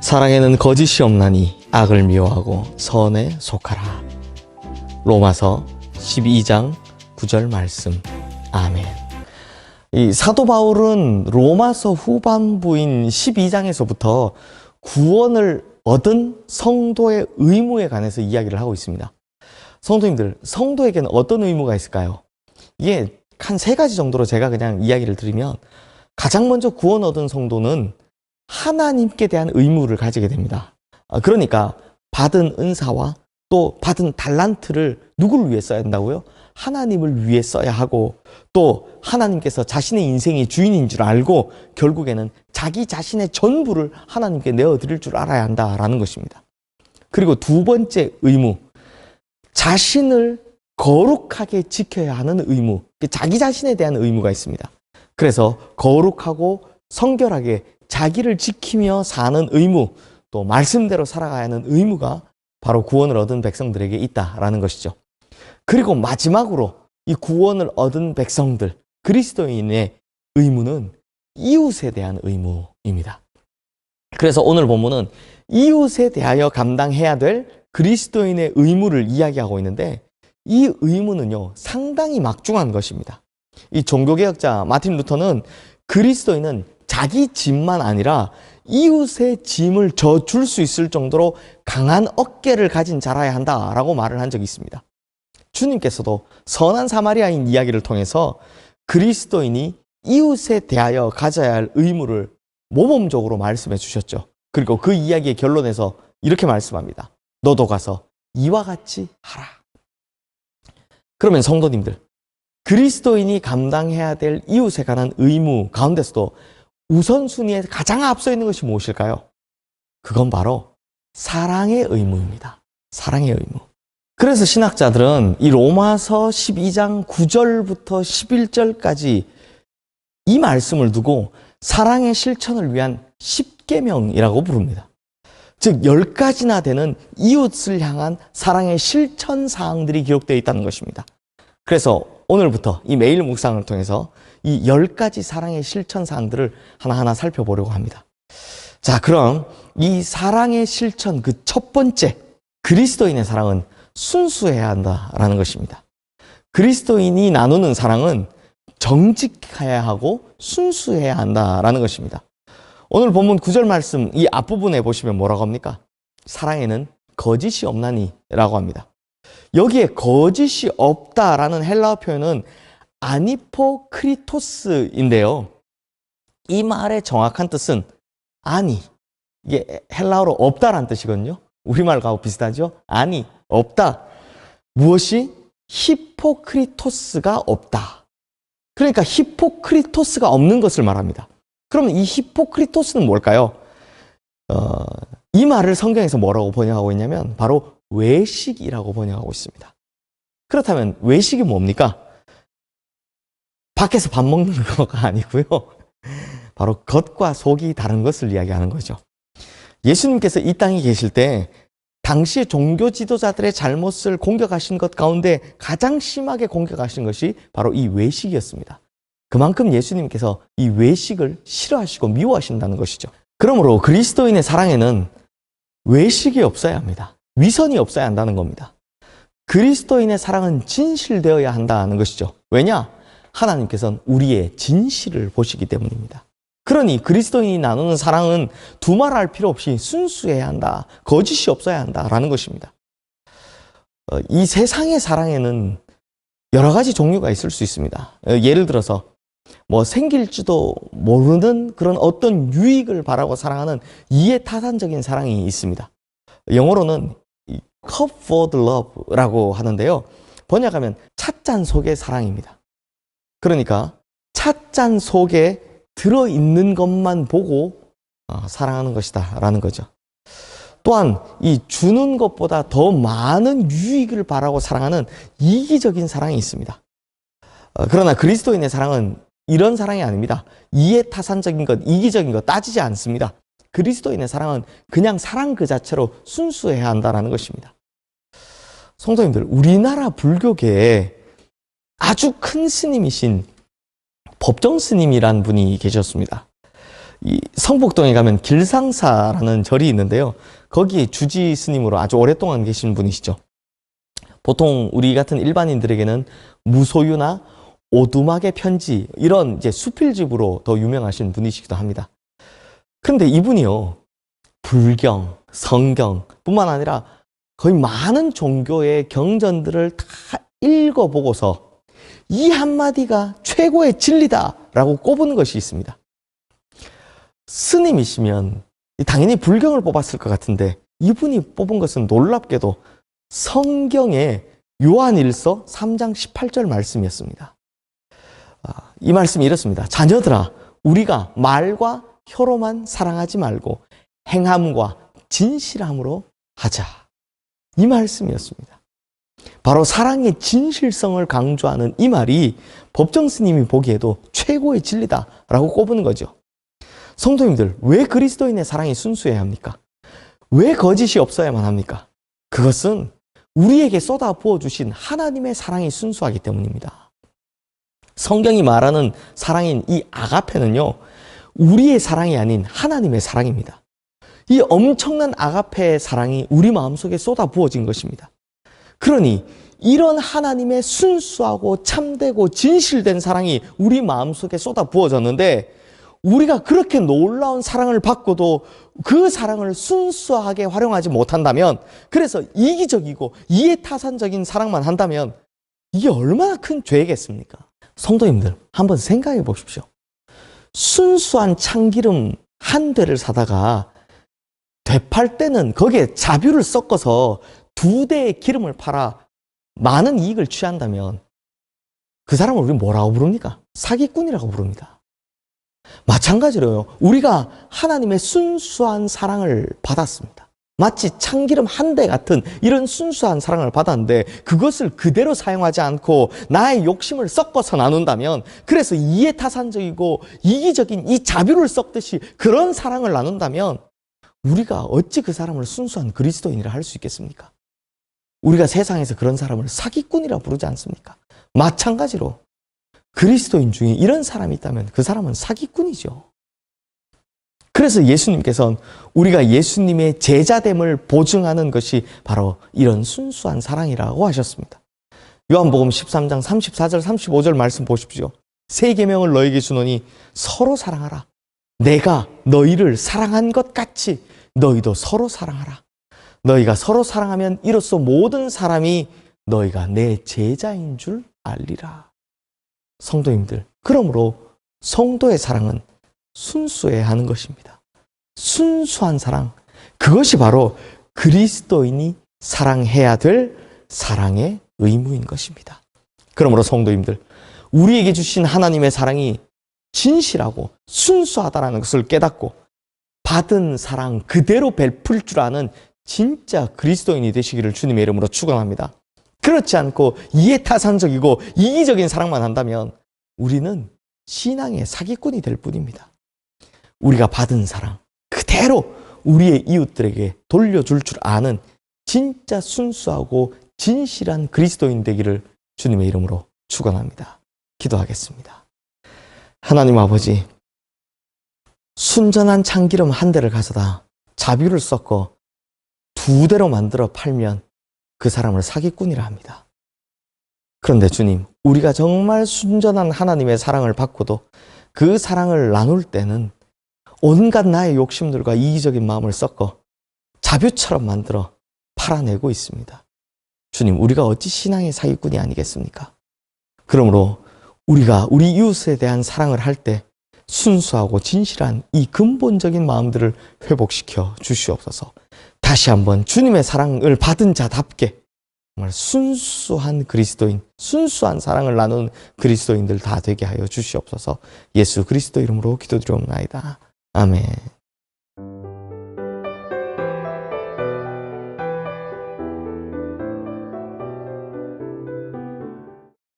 사랑에는 거짓이 없나니 악을 미워하고 선에 속하라. 로마서 12장 9절 말씀. 아멘. 이 사도 바울은 로마서 후반부인 12장에서부터 구원을 얻은 성도의 의무에 관해서 이야기를 하고 있습니다. 성도님들, 성도에게는 어떤 의무가 있을까요? 이게 한 3가지 정도로 제가 그냥 이야기를 드리면, 가장 먼저 구원 얻은 성도는 하나님께 대한 의무를 가지게 됩니다. 그러니까 받은 은사와 또 받은 달란트를 누구를 위해 써야 한다고요? 하나님을 위해 써야 하고, 또 하나님께서 자신의 인생의 주인인 줄 알고 결국에는 자기 자신의 전부를 하나님께 내어드릴 줄 알아야 한다라는 것입니다. 그리고 2번째 의무, 자신을 거룩하게 지켜야 하는 의무, 자기 자신에 대한 의무가 있습니다. 그래서 거룩하고 성결하게 자기를 지키며 사는 의무, 또 말씀대로 살아가야 하는 의무가 바로 구원을 얻은 백성들에게 있다라는 것이죠. 그리고 마지막으로 이 구원을 얻은 백성들, 그리스도인의 의무는 이웃에 대한 의무입니다. 그래서 오늘 본문은 이웃에 대하여 감당해야 될 그리스도인의 의무를 이야기하고 있는데, 이 의무는요 상당히 막중한 것입니다. 이 종교개혁자 마틴 루터는 그리스도인은 자기 짐만 아니라 이웃의 짐을 져줄 수 있을 정도로 강한 어깨를 가진 자라야 한다라고 말을 한 적이 있습니다. 주님께서도 선한 사마리아인 이야기를 통해서 그리스도인이 이웃에 대하여 가져야 할 의무를 모범적으로 말씀해 주셨죠. 그리고 그 이야기의 결론에서 이렇게 말씀합니다. 너도 가서 이와 같이 하라. 그러면 성도님들, 그리스도인이 감당해야 될 이웃에 관한 의무 가운데서도 우선순위에 가장 앞서 있는 것이 무엇일까요? 그건 바로 사랑의 의무입니다. 사랑의 의무. 그래서 신학자들은 이 로마서 12장 9절부터 11절까지 이 말씀을 두고 사랑의 실천을 위한 10계명이라고 부릅니다. 즉 10가지나 되는 이웃을 향한 사랑의 실천 사항들이 기록되어 있다는 것입니다. 그래서 오늘부터 이 매일 묵상을 통해서 이 10가지 사랑의 실천 사항들을 하나하나 살펴보려고 합니다. 자, 그럼 이 사랑의 실천 그 첫 번째, 그리스도인의 사랑은 순수해야 한다라는 것입니다. 그리스도인이 나누는 사랑은 정직해야 하고 순수해야 한다라는 것입니다. 오늘 본문 9절 말씀 이 앞부분에 보시면 뭐라고 합니까? 사랑에는 거짓이 없나니 라고 합니다. 여기에 거짓이 없다라는 헬라어 표현은 아니포크리토스인데요. 이 말의 정확한 뜻은 아니, 이게 헬라어로 없다라는 뜻이거든요. 우리말과 비슷하죠? 아니, 없다. 무엇이? 히포크리토스가 없다. 그러니까 히포크리토스가 없는 것을 말합니다. 그러면 이 히포크리토스는 뭘까요? 이 말을 성경에서 뭐라고 번역하고 있냐면 바로 외식이라고 번역하고 있습니다. 그렇다면 외식이 뭡니까? 밖에서 밥 먹는 거가 아니고요. 바로 겉과 속이 다른 것을 이야기하는 거죠. 예수님께서 이 땅에 계실 때 당시의 종교 지도자들의 잘못을 공격하신 것 가운데 가장 심하게 공격하신 것이 바로 이 외식이었습니다. 그만큼 예수님께서 이 외식을 싫어하시고 미워하신다는 것이죠. 그러므로 그리스도인의 사랑에는 외식이 없어야 합니다. 위선이 없어야 한다는 겁니다. 그리스도인의 사랑은 진실되어야 한다는 것이죠. 왜냐? 하나님께서는 우리의 진실을 보시기 때문입니다. 그러니 그리스도인이 나누는 사랑은 두말할 필요 없이 순수해야 한다. 거짓이 없어야 한다라는 것입니다. 이 세상의 사랑에는 여러 가지 종류가 있을 수 있습니다. 예를 들어서 생길지도 모르는 그런 어떤 유익을 바라고 사랑하는 이해타산적인 사랑이 있습니다. 영어로는 cup for the love라고 하는데요. 번역하면 찻잔 속의 사랑입니다. 그러니까 찻잔 속에 들어있는 것만 보고 사랑하는 것이다 라는 거죠. 또한 이 주는 것보다 더 많은 유익을 바라고 사랑하는 이기적인 사랑이 있습니다. 그러나 그리스도인의 사랑은 이런 사랑이 아닙니다. 이해타산적인 것, 이기적인 것 따지지 않습니다. 그리스도인의 사랑은 그냥 사랑 그 자체로 순수해야 한다는 것입니다. 성도님들, 우리나라 불교계에 아주 큰 스님이신 법정 스님이란 분이 계셨습니다. 이 성북동에 가면 길상사라는 절이 있는데요. 거기에 주지 스님으로 아주 오랫동안 계신 분이시죠. 보통 우리 같은 일반인들에게는 무소유나 오두막의 편지 이런 이제 수필집으로 더 유명하신 분이시기도 합니다. 그런데 이분이요, 불경, 성경뿐만 아니라 거의 많은 종교의 경전들을 다 읽어보고서 이 한마디가 최고의 진리다라고 꼽은 것이 있습니다. 스님이시면 당연히 불경을 뽑았을 것 같은데 이분이 뽑은 것은 놀랍게도 성경의 요한일서 3장 18절 말씀이었습니다. 이 말씀이 이렇습니다. 자녀들아, 우리가 말과 혀로만 사랑하지 말고 행함과 진실함으로 하자. 이 말씀이었습니다. 바로 사랑의 진실성을 강조하는 이 말이 법정 스님이 보기에도 최고의 진리다라고 꼽은 거죠. 성도님들, 왜 그리스도인의 사랑이 순수해야 합니까? 왜 거짓이 없어야만 합니까? 그것은 우리에게 쏟아 부어주신 하나님의 사랑이 순수하기 때문입니다. 성경이 말하는 사랑인 이 아가페는요, 우리의 사랑이 아닌 하나님의 사랑입니다. 이 엄청난 아가페의 사랑이 우리 마음속에 쏟아 부어진 것입니다. 그러니 이런 하나님의 순수하고 참되고 진실된 사랑이 우리 마음속에 쏟아 부어졌는데 우리가 그렇게 놀라운 사랑을 받고도 그 사랑을 순수하게 활용하지 못한다면, 그래서 이기적이고 이해타산적인 사랑만 한다면 이게 얼마나 큰 죄겠습니까? 성도님들, 한번 생각해 보십시오. 순수한 참기름 한 대를 사다가 되팔 때는 거기에 자뷰를 섞어서 2대의 기름을 팔아 많은 이익을 취한다면 그 사람을 우리 뭐라고 부릅니까? 사기꾼이라고 부릅니다. 마찬가지로요, 우리가 하나님의 순수한 사랑을 받았습니다. 마치 참기름 한 대 같은 이런 순수한 사랑을 받았는데 그것을 그대로 사용하지 않고 나의 욕심을 섞어서 나눈다면, 그래서 이해타산적이고 이기적인 이 자뷰를 섞듯이 그런 사랑을 나눈다면 우리가 어찌 그 사람을 순수한 그리스도인이라 할 수 있겠습니까? 우리가 세상에서 그런 사람을 사기꾼이라 부르지 않습니까? 마찬가지로 그리스도인 중에 이런 사람이 있다면 그 사람은 사기꾼이죠. 그래서 예수님께서는 우리가 예수님의 제자됨을 보증하는 것이 바로 이런 순수한 사랑이라고 하셨습니다. 요한복음 13장 34절 35절 말씀 보십시오. 새 계명을 너에게 주노니 서로 사랑하라. 내가 너희를 사랑한 것 같이 너희도 서로 사랑하라. 너희가 서로 사랑하면 이로써 모든 사람이 너희가 내 제자인 줄 알리라. 성도님들, 그러므로 성도의 사랑은 순수해야 하는 것입니다. 순수한 사랑, 그것이 바로 그리스도인이 사랑해야 될 사랑의 의무인 것입니다. 그러므로 성도님들, 우리에게 주신 하나님의 사랑이 진실하고 순수하다는 것을 깨닫고 받은 사랑 그대로 베풀 줄 아는 진짜 그리스도인이 되시기를 주님의 이름으로 축원합니다. 그렇지 않고 이해타산적이고 이기적인 사랑만 한다면 우리는 신앙의 사기꾼이 될 뿐입니다. 우리가 받은 사랑 그대로 우리의 이웃들에게 돌려줄 줄 아는 진짜 순수하고 진실한 그리스도인 되기를 주님의 이름으로 축원합니다. 기도하겠습니다. 하나님 아버지, 순전한 참기름 한 대를 가져다 자뷰를 섞어 2대로 만들어 팔면 그 사람을 사기꾼이라 합니다. 그런데 주님, 우리가 정말 순전한 하나님의 사랑을 받고도 그 사랑을 나눌 때는 온갖 나의 욕심들과 이기적인 마음을 섞어 자뷰처럼 만들어 팔아내고 있습니다. 주님, 우리가 어찌 신앙의 사기꾼이 아니겠습니까? 그러므로 우리가 우리 이웃에 대한 사랑을 할 때 순수하고 진실한 이 근본적인 마음들을 회복시켜 주시옵소서. 다시 한번 주님의 사랑을 받은 자답게 정말 순수한 그리스도인, 순수한 사랑을 나눈 그리스도인들 다 되게 하여 주시옵소서. 예수 그리스도 이름으로 기도드리옵나이다. 아멘.